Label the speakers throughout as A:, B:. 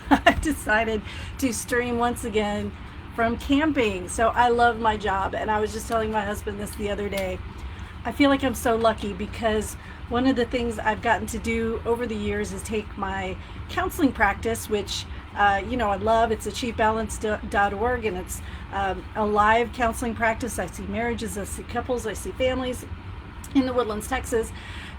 A: I decided to stream once again from camping. So I love my job. And I was just telling my husband this the other day. I feel like I'm so lucky because one of the things I've gotten to do over the years is take my counseling practice, which I love. It's achievebalance.org, and it's a live counseling practice. I see marriages, I see couples, I see families in the Woodlands, Texas.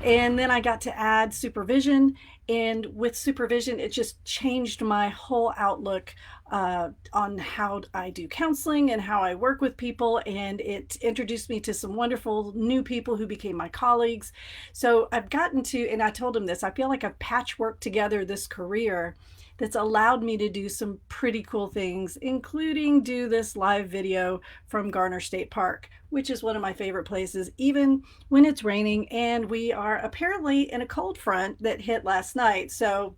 A: And then I got to add supervision. And with supervision, it just changed my whole outlook on how I do counseling and how I work with people. And it introduced me to some wonderful new people who became my colleagues. So I've gotten to, and I told him this, I feel like I've patchworked together this career that's allowed me to do some pretty cool things, including do this live video from Garner State Park, which is one of my favorite places, even when it's raining. And we are apparently in a cold front that hit last night. So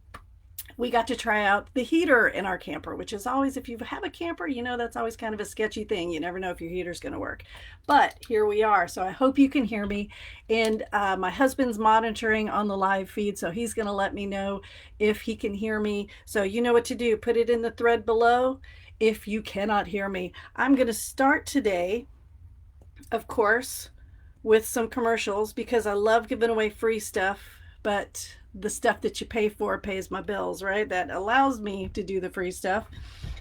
A: we got to try out the heater in our camper, which is always, if you have a camper, that's always kind of a sketchy thing. You never know if your heater's going to work. But here we are. So I hope you can hear me. And my husband's monitoring on the live feed, so he's going to let me know if he can hear me. So you know what to do. Put it in the thread below if you cannot hear me. I'm going to start today, of course, with some commercials because I love giving away free stuff, but the stuff that you pay for pays my bills, right? That allows me to do the free stuff.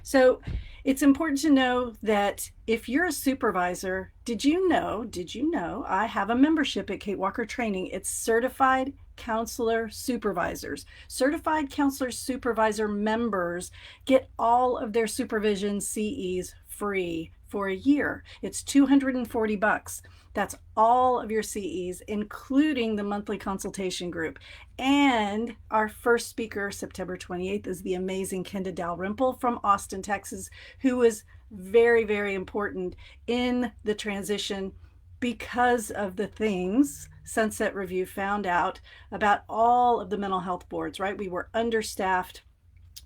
A: So it's important to know that if you're a supervisor, did you know I have a membership at Kate Walker Training? It's Certified Counselor Supervisors. Certified Counselor Supervisor members get all of their supervision CEs free for a year. It's $240. That's all of your CEs, including the monthly consultation group. And our first speaker, September 28th, is the amazing Kenda Dalrymple from Austin, Texas, who was very, very important in the transition because of the things Sunset Review found out about all of the mental health boards, right? We were understaffed.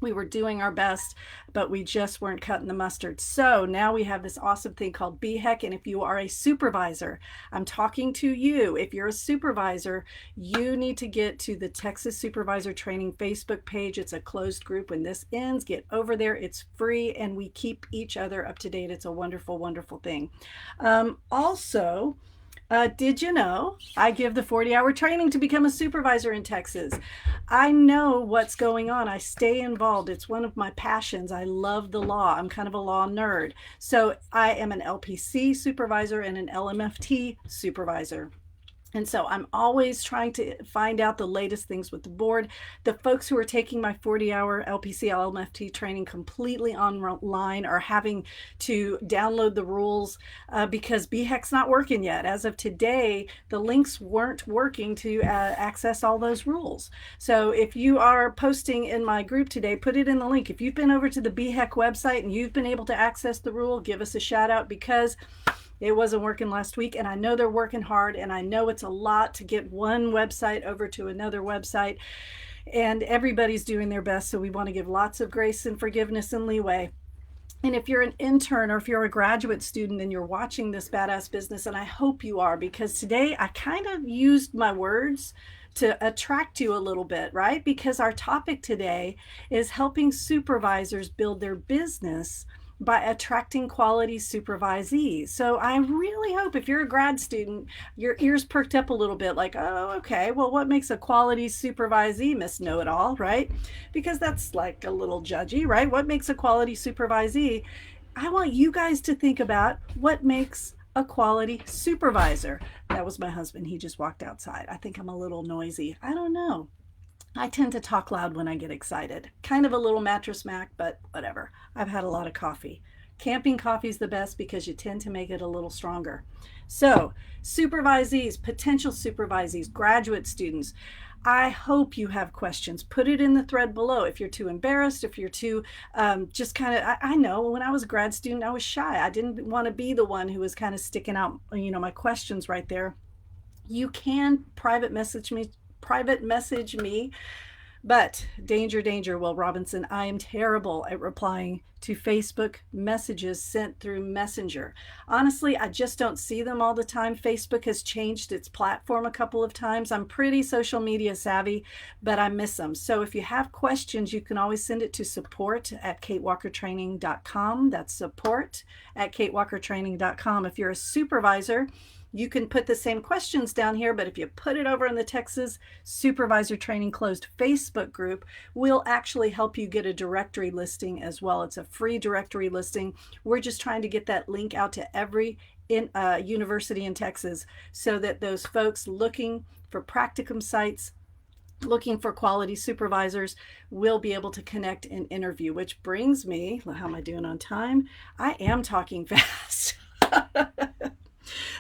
A: We were doing our best, but we just weren't cutting the mustard. So now we have this awesome thing called BHEC. And if you are a supervisor, I'm talking to you. If you're a supervisor, you need to get to the Texas Supervisor Training Facebook page. It's a closed group. When this ends, get over there. It's free, and we keep each other up to date. It's a wonderful, wonderful thing. Also, did you know I give the 40-hour training to become a supervisor in Texas? I know what's going on. I stay involved. It's one of my passions. I love the law. I'm kind of a law nerd. So I am an LPC supervisor and an LMFT supervisor. And so I'm always trying to find out the latest things with the board. The folks who are taking my 40-hour LPC LMFT training completely online are having to download the rules because BHEC's not working yet. As of today, the links weren't working to access all those rules. So if you are posting in my group today, put it in the link. If you've been over to the BHEC website and you've been able to access the rule, give us a shout out because it wasn't working last week, and I know they're working hard, and I know it's a lot to get one website over to another website, and everybody's doing their best, so we want to give lots of grace and forgiveness and leeway. And if you're an intern or if you're a graduate student and you're watching this badass business, and I hope you are, because today I kind of used my words to attract you a little bit, right? Because our topic today is helping supervisors build their business by attracting quality supervisees. So I really hope if you're a grad student, your ears perked up a little bit like, oh, okay, well, what makes a quality supervisee, Miss Know-It-All, right? Because that's like a little judgy, right? What makes a quality supervisee? I want you guys to think about what makes a quality supervisor. That was my husband. He just walked outside. I think I'm a little noisy. I don't know. I tend to talk loud when I get excited. Kind of a little mattress mac, but whatever. I've had a lot of coffee. Camping coffee is the best because you tend to make it a little stronger. So, supervisees, potential supervisees, graduate students, I hope you have questions. Put it in the thread below. If you're too embarrassed, if you're too just kind of, I know when I was a grad student, I was shy. I didn't want to be the one who was kind of sticking out, my questions right there. You can private message me But danger, danger, Will Robinson, I am terrible at replying to Facebook messages sent through Messenger. Honestly, I just don't see them all the time. Facebook has changed its platform a couple of times. I'm pretty social media savvy, but I miss them. So if you have questions, you can always send it to support@katewalkertraining.com. That's support@katewalkertraining.com. If you're a supervisor, you can put the same questions down here, but if you put it over in the Texas Supervisor Training Closed Facebook group, we'll actually help you get a directory listing as well. It's a free directory listing. We're just trying to get that link out to every university in Texas so that those folks looking for practicum sites, looking for quality supervisors, will be able to connect and interview, which brings me, how am I doing on time? I am talking fast.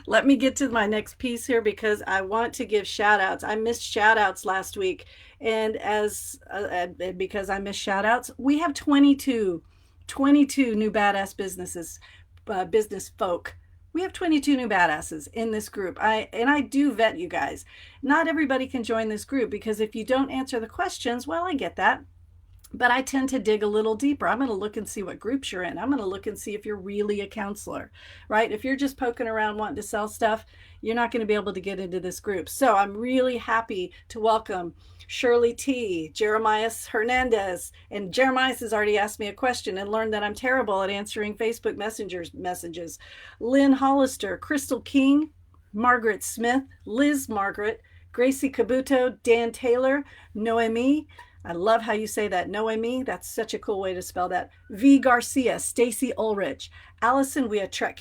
A: Let me get to my next piece here because I want to give shout outs. I missed shout outs last week. And because I missed shout outs, we have 22 new badass business folk. We have 22 new badasses in this group. I do vet you guys. Not everybody can join this group because if you don't answer the questions, well, I get that. But I tend to dig a little deeper. I'm going to look and see what groups you're in. I'm going to look and see if you're really a counselor, right? If you're just poking around wanting to sell stuff, you're not going to be able to get into this group. So I'm really happy to welcome Shirley T, Jeremiah Hernandez, and Jeremiah has already asked me a question and learned that I'm terrible at answering Facebook messages. Lynn Hollister, Crystal King, Margaret Smith, Liz Margaret, Gracie Kabuto, Dan Taylor, Noemi. I love how you say that, Noemi. That's such a cool way to spell that. V. Garcia, Stacy Ulrich, Allison Wiatrek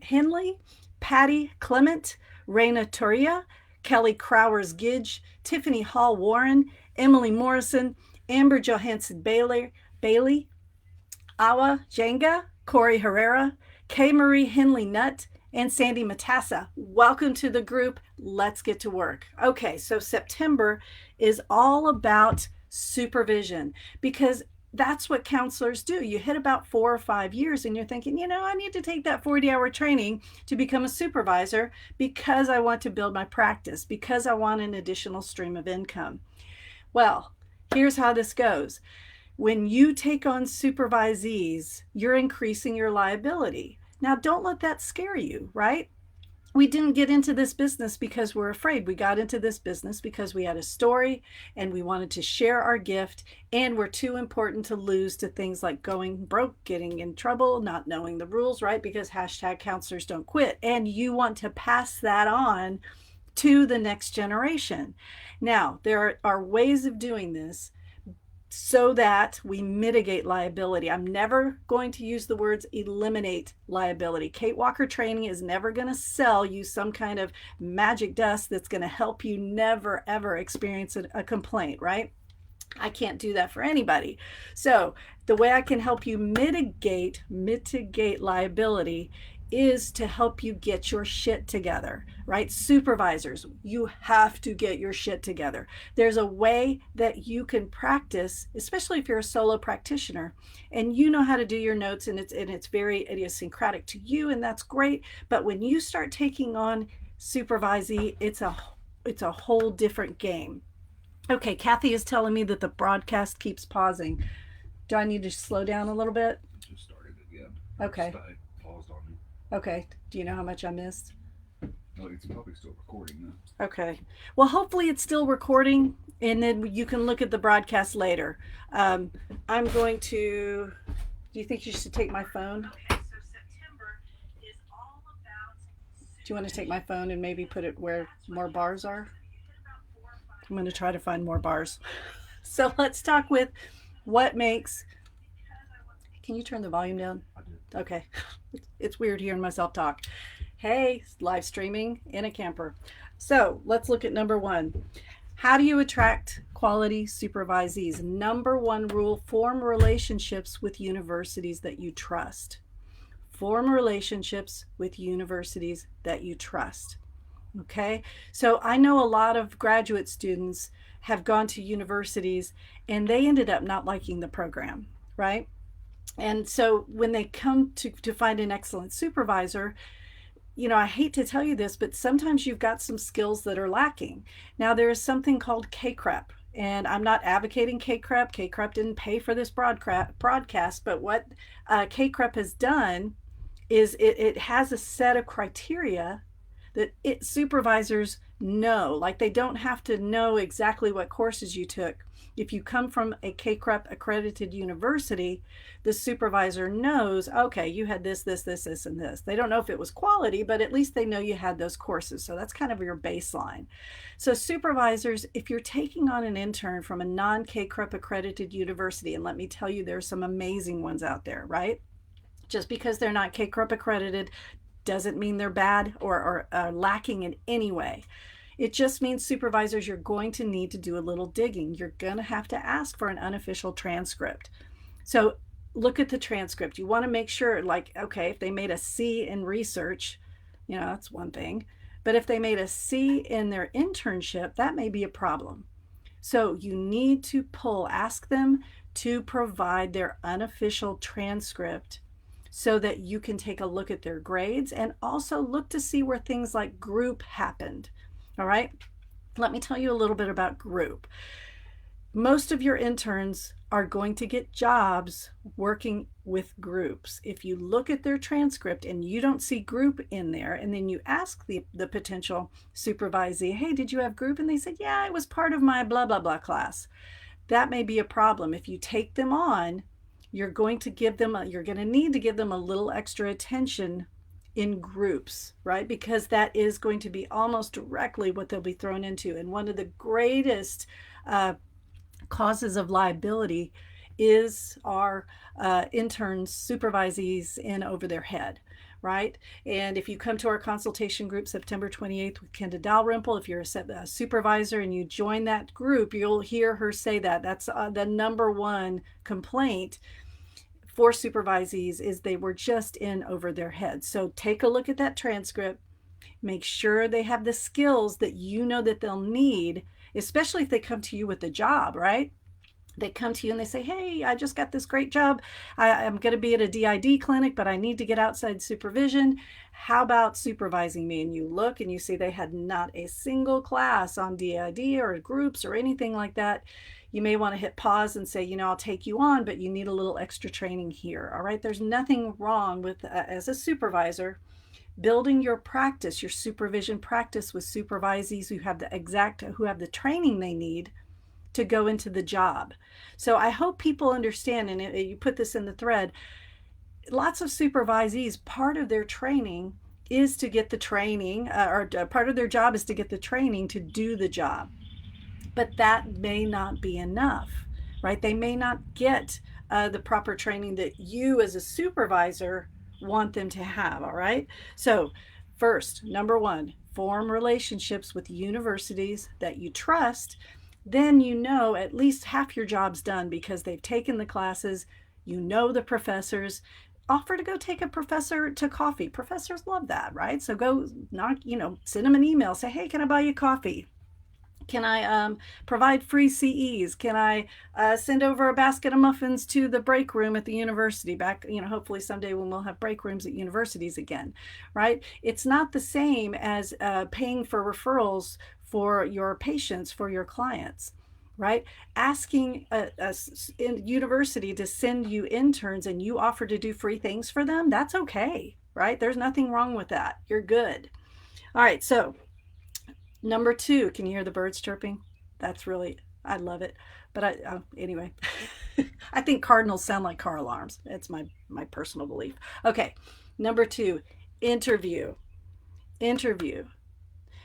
A: Henley, Patty Clement, Raina Toria, Kelly Crowers Gidge, Tiffany Hall Warren, Emily Morrison, Amber Johansson Bailey, Awa Jenga, Corey Herrera, K. Marie Henley Nutt, and Sandy Matassa. Welcome to the group. Let's get to work. Okay, so September is all about supervision because that's what counselors do. You hit about 4 or 5 years and you're thinking, I need to take that 40-hour training to become a supervisor because I want to build my practice, because I want an additional stream of income. Well, here's how this goes. When you take on supervisees, you're increasing your liability. Now, don't let that scare you, right? We didn't get into this business because we're afraid. We got into this business because we had a story and we wanted to share our gift, and we're too important to lose to things like going broke, getting in trouble, not knowing the rules, right? Because #counselors don't quit. And you want to pass that on to the next generation. Now, there are ways of doing this so that we mitigate liability. I'm never going to use the words eliminate liability. Kate Walker Training is never going to sell you some kind of magic dust that's going to help you never, ever experience a complaint, right? I can't do that for anybody. So the way I can help you mitigate liability is to help you get your shit together, right? Supervisors, you have to get your shit together. There's a way that you can practice, especially if you're a solo practitioner and you know how to do your notes and it's very idiosyncratic to you, and that's great. But when you start taking on supervisee, it's a whole different game. Okay, Kathy is telling me that the broadcast keeps pausing. Do I need to slow down a little bit?
B: Just started it again.
A: Okay.
B: Paused on me.
A: Okay. Do you know how much I missed?
B: No, it's probably still recording now.
A: Okay. Well, hopefully it's still recording, and then you can look at the broadcast later. I'm going to. Do you think you should take my phone? Okay. So September is all about. Do you want to take my phone and maybe put it where more bars are? I'm going to try to find more bars. So let's talk with what makes. Can you turn the volume down?
B: I did.
A: Okay. It's weird hearing myself talk. Hey, live streaming in a camper. So let's look at number 1. How do you attract quality supervisees? Number 1 rule, form relationships with universities that you trust. Form relationships with universities that you trust. Okay, so I know a lot of graduate students have gone to universities and they ended up not liking the program, right? And so when they come to find an excellent supervisor, I hate to tell you this, but sometimes you've got some skills that are lacking. Now, there is something called KCREP, And I'm not advocating KCREP. KCREP didn't pay for this broadcast, but what KCREP has done is it has a set of criteria that supervisors know. Like, they don't have to know exactly what courses you took. If you come from a KCREP accredited university, the supervisor knows, okay, you had this, and this. They don't know if it was quality, but at least they know you had those courses. So that's kind of your baseline. So supervisors, if you're taking on an intern from a non-KCREP accredited university, and let me tell you, there's some amazing ones out there, right? Just because they're not KCREP accredited doesn't mean they're bad or lacking in any way. It just means, supervisors, you're going to need to do a little digging. You're going to have to ask for an unofficial transcript. So look at the transcript. You want to make sure, like, okay, if they made a C in research, that's one thing. But if they made a C in their internship, that may be a problem. So you need to ask them to provide their unofficial transcript so that you can take a look at their grades and also look to see where things like group happened. All right, let me tell you a little bit about group. Most of your interns are going to get jobs working with groups. If you look at their transcript and you don't see group in there, and then you ask the potential supervisee, hey, did you have group? And they said, yeah, it was part of my blah, blah, blah class. That may be a problem. If you take them on, you're going to need to give them a little extra attention in groups, right? Because that is going to be almost directly what they'll be thrown into. And one of the greatest causes of liability is our interns, supervisees in over their head, right? And if you come to our consultation group September 28th with Kenda Dalrymple, if you're a supervisor and you join that group, you'll hear her say that. That's the number one complaint for supervisees, is they were just in over their heads. So take a look at that transcript. Make sure they have the skills that you know that they'll need, especially if they come to you with a job, right? They come to you and they say, hey, I just got this great job. I'm going to be at a DID clinic, but I need to get outside supervision. How about supervising me? And you look and you see they had not a single class on DID or groups or anything like that. You may want to hit pause and say, I'll take you on, but you need a little extra training here. All right. There's nothing wrong with, as a supervisor, building your practice, your supervision practice with supervisees who have the training they need to go into the job. So I hope people understand, and you put this in the thread, lots of supervisees, part of their training is to get the training, or part of their job is to get the training to do the job. But that may not be enough, right? They may not get the proper training that you as a supervisor want them to have, all right? So first, number one, form relationships with universities that you trust. Then at least half your job's done because they've taken the classes, the professors. Offer to go take a professor to coffee. Professors love that, right? So go send them an email, say, hey, can I buy you coffee? Can I provide free CEs? Can I send over a basket of muffins to the break room at the university? Hopefully someday when we'll have break rooms at universities again, right? It's not the same as paying for referrals for your patients, for your clients, right? Asking a university to send you interns and you offer to do free things for them, that's okay, right? There's nothing wrong with that. You're good. All right, so number two, can you hear the birds chirping? I love it. But anyway, I think cardinals sound like car alarms. It's my personal belief. Okay, number two, interview.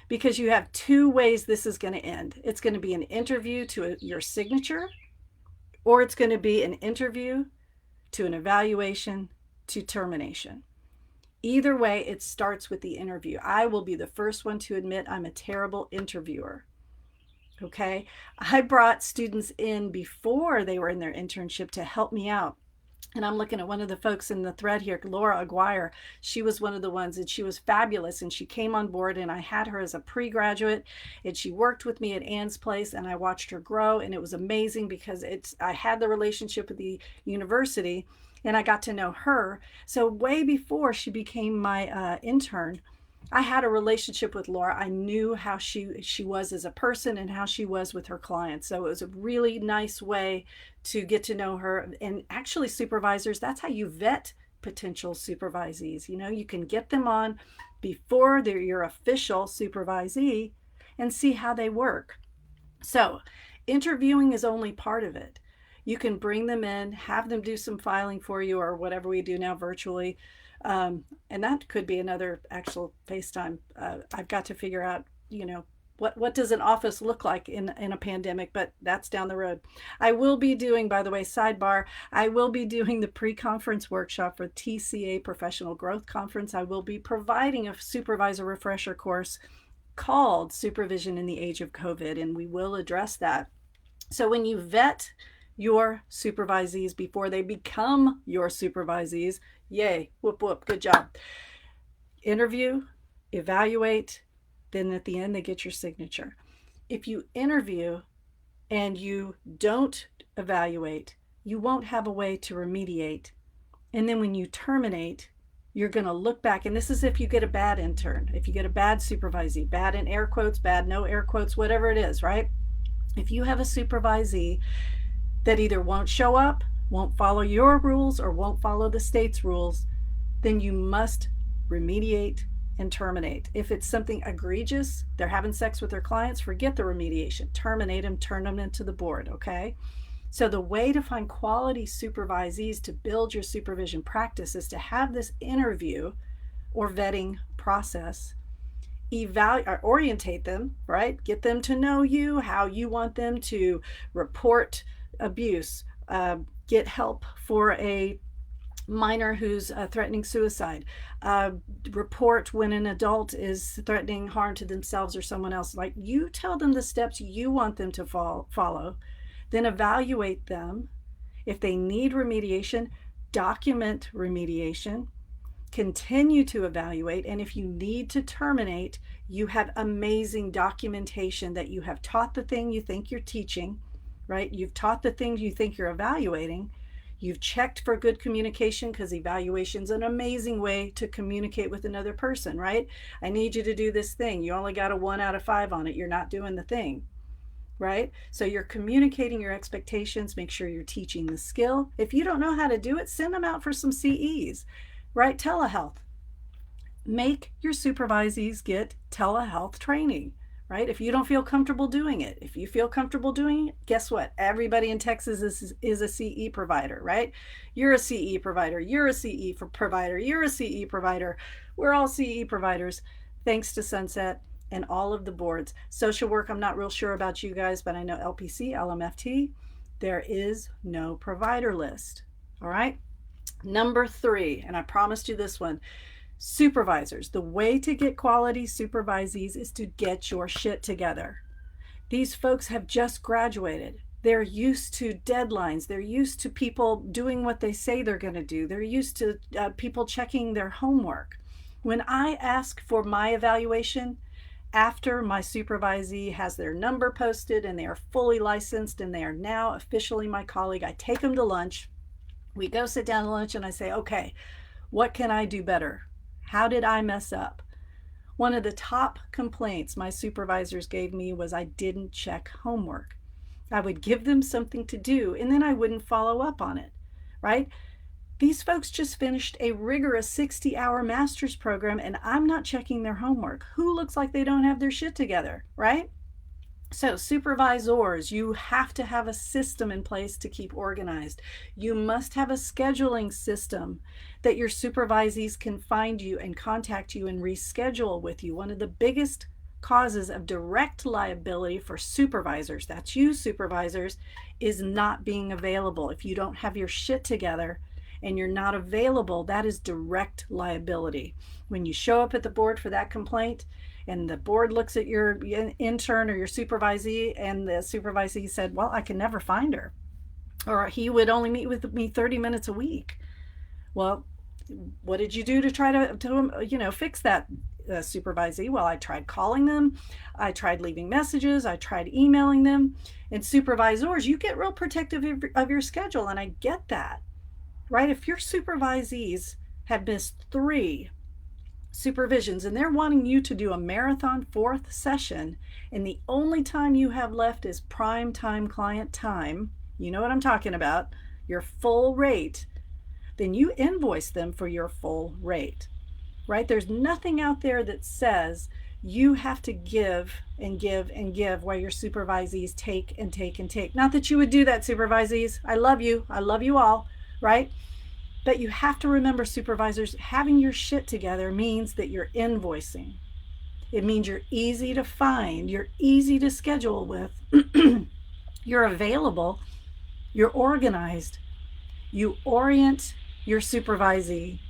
A: Because you have two ways this is going to end. It's going to be an interview to your signature, or it's going to be an interview to an evaluation to termination. Either way, it starts with the interview. I will be the first one to admit I'm a terrible interviewer. Okay? I brought students in before they were in their internship to help me out. And I'm looking at one of the folks in the thread here, Laura Aguirre. She was one of the ones, and she was fabulous. And she came on board, and I had her as a pre-graduate, and she worked with me at Ann's place, and I watched her grow. And it was amazing because I had the relationship with the university, and I got to know her. So way before she became my intern, I had a relationship with Laura. I knew how she was as a person and how she was with her clients. So it was a really nice way to get to know her. And actually, supervisors, that's how you vet potential supervisees. You know, you can get them on before they're your official supervisee and see how they work. So interviewing is only part of it. You can bring them in, have them do some filing for you or whatever we do now virtually. And that could be another actual FaceTime. I've got to figure out, you know, what does an office look like in a pandemic, but that's down the road. I will be doing, by the way, sidebar, I will be doing the pre-conference workshop for TCA Professional Growth Conference. I will be providing a supervisor refresher course called Supervision in the Age of COVID, and we will address that. So when you vet your supervisees before they become your supervisees, yay, whoop, whoop, good job. Interview, evaluate, then at the end they get your signature. If you interview and you don't evaluate, you won't have a way to remediate. And then when you terminate, you're going to look back, and this is if you get a bad intern, if you get a bad supervisee, bad in air quotes, bad no air quotes, whatever it is, right? If you have a supervisee that either won't show up, won't follow your rules, or won't follow the state's rules, then you must remediate and terminate. If it's something egregious, they're having sex with their clients, forget the remediation. Terminate them, turn them into the board, okay? So the way to find quality supervisees to build your supervision practice is to have this interview or vetting process, orientate them, right? Get them to know you, how you want them to report abuse, get help for a minor who's threatening suicide, report when an adult is threatening harm to themselves or someone else. Like, you tell them the steps you want them to follow, then evaluate them. If they need remediation, document remediation, continue to evaluate, and if you need to terminate, you have amazing documentation that you have taught the thing you think you're teaching, right? You've taught the things you think you're evaluating. You've checked for good communication, because evaluation is an amazing way to communicate with another person, right? I need you to do this thing. You only got a 1 out of 5 on it. You're not doing the thing, right? So you're communicating your expectations. Make sure you're teaching the skill. If you don't know how to do it, send them out for some CEs, right? Telehealth. Make your supervisees get telehealth training, right? If you don't feel comfortable doing it, if you feel comfortable doing it, guess what? Everybody in Texas is a CE provider, right? You're a CE provider. You're a CE provider. You're a CE provider. We're all CE providers, thanks to Sunset and all of the boards. Social work, I'm not real sure about you guys, but I know LPC, LMFT, there is no provider list. All right. Number 3, and I promised you this one, supervisors. The way to get quality supervisees is to get your shit together. These folks have just graduated. They're used to deadlines. They're used to people doing what they say they're going to do. They're used to people checking their homework. When I ask for my evaluation, after my supervisee has their number posted and they are fully licensed and they are now officially my colleague, I take them to lunch. We go sit down to lunch and I say, okay, what can I do better? How did I mess up? One of the top complaints my supervisors gave me was I didn't check homework. I would give them something to do and then I wouldn't follow up on it, right? These folks just finished a rigorous 60-hour master's program and I'm not checking their homework. Who looks like they don't have their shit together, right? So supervisors, you have to have a system in place to keep organized. You must have a scheduling system that your supervisees can find you and contact you and reschedule with you. One of the biggest causes of direct liability for supervisors, that's you supervisors, is not being available. If you don't have your shit together and you're not available, that is direct liability. When you show up at the board for that complaint, and the board looks at your intern or your supervisee, and the supervisee said, well, I can never find her, or he would only meet with me 30 minutes a week. Well, what did you do to try to fix that supervisee? Well, I tried calling them, I tried leaving messages, I tried emailing them. And supervisors, you get real protective of your schedule, and I get that, right? If your supervisees have missed 3 supervisions, and they're wanting you to do a marathon 4th session, and the only time you have left is prime time client time, you know what I'm talking about, your full rate, then you invoice them for your full rate, right? There's nothing out there that says you have to give and give and give while your supervisees take and take and take. Not that you would do that, supervisees. I love you all, right? But you have to remember, supervisors, having your shit together means that you're invoicing. It means you're easy to find, you're easy to schedule with, you're available, you're organized, you orient your supervisee,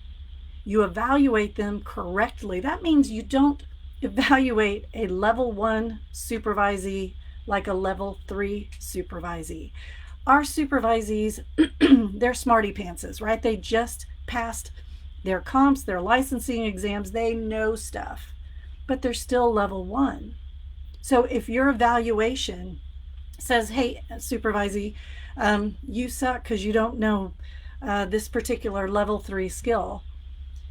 A: you evaluate them correctly. That means you don't evaluate a level 1 supervisee like a level 3 supervisee. Our supervisees, they're smarty pantses, right? They just passed their comps, their licensing exams. They know stuff, but they're still level 1. So if your evaluation says, hey, supervisee, you suck because you don't know this particular level 3 skill,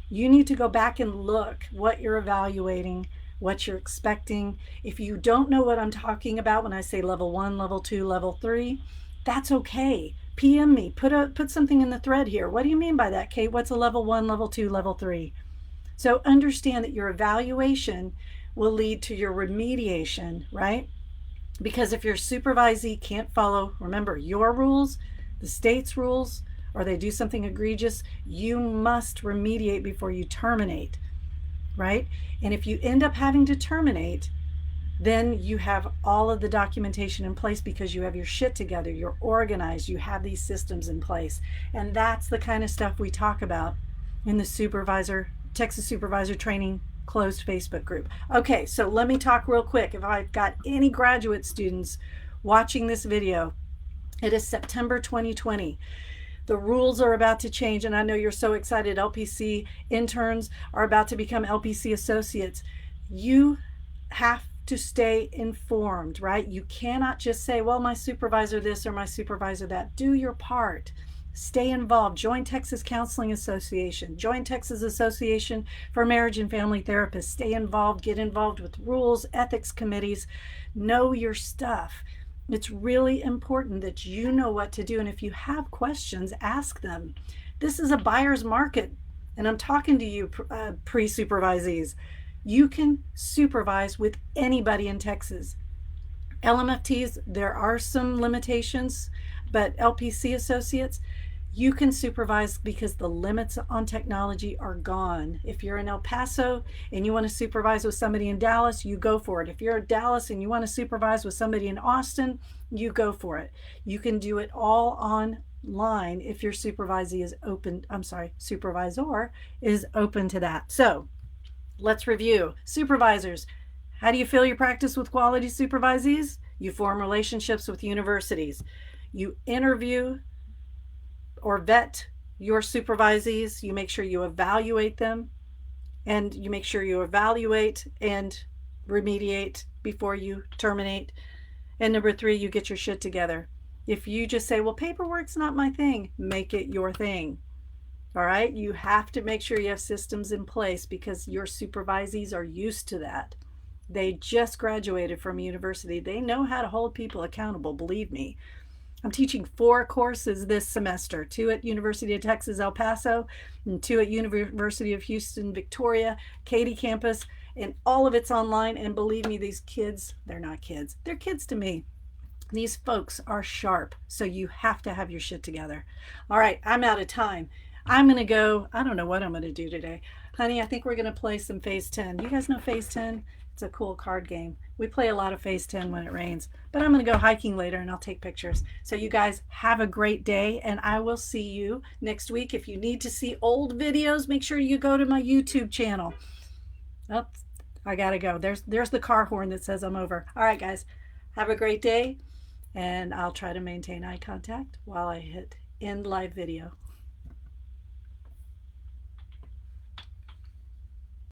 A: you need to go back and look what you're evaluating, what you're expecting. If you don't know what I'm talking about when I say level 1, level 2, level 3, that's okay. PM me, put something in the thread here. What do you mean by that, Kate? What's a level 1, level 2, level 3? So understand that your evaluation will lead to your remediation, right? Because if your supervisee can't follow, remember, your rules, the state's rules, or they do something egregious, you must remediate before you terminate, right? And if you end up having to terminate, then you have all of the documentation in place because you have your shit together, you're organized, you have these systems in place. And that's the kind of stuff we talk about in the Texas Supervisor Training closed Facebook group. Okay, so let me talk real quick. If I've got any graduate students watching this video, it is September 2020. The rules are about to change, and I know you're so excited. LPC interns are about to become LPC associates. You have to stay informed, right? You cannot just say, well, my supervisor this or my supervisor that. Do your part. Stay involved. Join Texas Counseling Association. Join Texas Association for Marriage and Family Therapists. Stay involved. Get involved with rules, ethics committees. Know your stuff. It's really important that you know what to do. And if you have questions, ask them. This is a buyer's market. And I'm talking to you, pre-supervisees. You can supervise with anybody in Texas. LMFTs, there are some limitations, but LPC associates, you can supervise because the limits on technology are gone. If you're in El Paso and you want to supervise with somebody in Dallas, you go for it. If you're in Dallas and you want to supervise with somebody in Austin, you go for it. You can do it all online if your supervisor is open to that. So let's review. Supervisors, how do you feel you practice with quality supervisees? You form relationships with universities. You interview or vet your supervisees. You make sure you evaluate them, and you make sure you evaluate and remediate before you terminate. And number 3, you get your shit together. If you just say, well, paperwork's not my thing, make it your thing. All right? You have to make sure you have systems in place because your supervisees are used to that. They just graduated from university. They know how to hold people accountable, believe me. I'm teaching 4 courses this semester, 2 at University of Texas, El Paso, and 2 at University of Houston, Victoria, Katy campus, and all of it's online. And believe me, these kids, they're not kids. They're kids to me. These folks are sharp, so you have to have your shit together. All right, I'm out of time. I'm going to go, I don't know what I'm going to do today. Honey, I think we're going to play some Phase 10. You guys know Phase 10? It's a cool card game. We play a lot of Phase 10 when it rains. But I'm going to go hiking later and I'll take pictures. So you guys have a great day, and I will see you next week. If you need to see old videos, make sure you go to my YouTube channel. Oh, I got to go. There's the car horn that says I'm over. All right, guys. Have a great day, and I'll try to maintain eye contact while I hit end live video.